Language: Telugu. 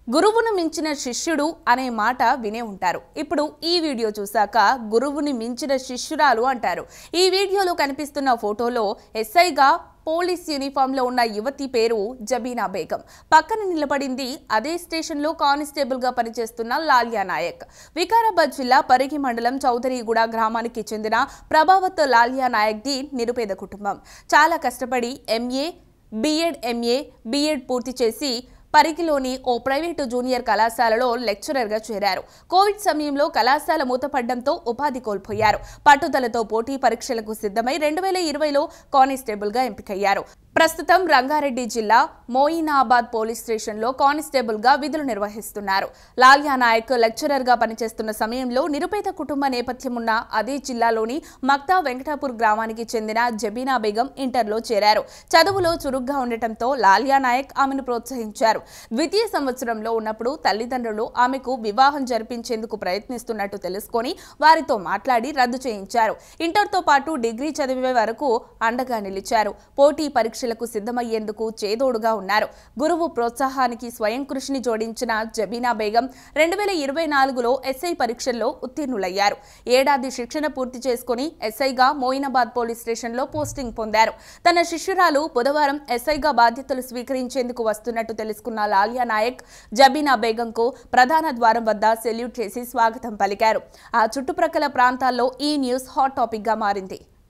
గురువును మించిన శిష్యుడు అనే మాట వినే ఉంటారు. ఇప్పుడు ఈ వీడియో చూశాక గురువుని మించిన శిష్యురాలు అంటారు. ఈ వీడియోలో కనిపిస్తున్న ఫోటోలో ఎస్ఐగా పోలీస్ యూనిఫామ్లో ఉన్న యువతి పేరు జబీనా బేగం. పక్కన నిలబడింది అదే స్టేషన్లో కానిస్టేబుల్గా పనిచేస్తున్న లాలియా నాయక్. వికారాబాద్ జిల్లా పరిగి మండలం చౌదరిగూడ గ్రామానికి చెందిన ప్రభావత్ లాలియా నాయక్ది నిరుపేద కుటుంబం. చాలా కష్టపడి బిఎడ్ పూర్తి చేసి పరిగిలోని ఓ ప్రైవేటు జూనియర్ కళాశాలలో లెక్చరర్గా చేరారు. కోవిడ్ సమయంలో కళాశాల మూతపడడంతో ఉపాధి కోల్పోయారు. పట్టుదలతో పోటీ పరీక్షలకు సిద్ధమై 2020లో కానిస్టేబుల్గా ఎంపికయ్యారు. ప్రస్తుతం రంగారెడ్డి జిల్లా మోయినాబాద్ పోలీస్ స్టేషన్లో కానిస్టేబుల్గా విధులు నిర్వహిస్తున్నారు. లాలియా నాయక్ లెక్చరర్గా పనిచేస్తున్న సమయంలో నిరుపేద కుటుంబ నేపథ్యం ఉన్న అదే జిల్లాలోని మక్తా వెంకటాపూర్ గ్రామానికి చెందిన జబీనా బేగం ఇంటర్లో చేరారు. చదువులో చురుగ్గా ఉండటంతో లాలియా నాయక్ ఆమెను ప్రోత్సహించారు. ద్వితీయ సంవత్సరంలో ఉన్నప్పుడు తల్లిదండ్రులు ఆమెకు వివాహం జరిపించేందుకు ప్రయత్నిస్తున్నట్టు తెలుసుకొని వారితో మాట్లాడి రద్దు చేయించారు. ఇంటర్తో పాటు డిగ్రీ చదివే వరకు అండగా నిలిచారు. పోటీ పరీక్షలకు సిద్ధమయ్యేందుకు చేదోడుగా ఉన్నారు. గురువు ప్రోత్సాహానికి స్వయం కృషిని జోడించిన జబీనా బేగం 2024లో ఎస్ఐ పరీక్షల్లో ఉత్తీర్ణులయ్యారు. ఏడాది శిక్షణ పూర్తి చేసుకుని ఎస్ఐగా మోయినాబాద్ పోలీస్ స్టేషన్లో పోస్టింగ్ పొందారు. తన శిష్యురాలు బుధవారం ఎస్ఐగా బాధ్యతలు స్వీకరించేందుకు వస్తున్నట్టు తెలుసుకున్న లాలియా నాయక్ జబీనా బేగంకు ప్రధాన ద్వారం వద్ద సెల్యూట్ చేసి స్వాగతం పలికారు. ఆ చుట్టుప్రక్కల ప్రాంతాల్లో ఈ న్యూస్ హాట్ టాపిక్ గా మారింది.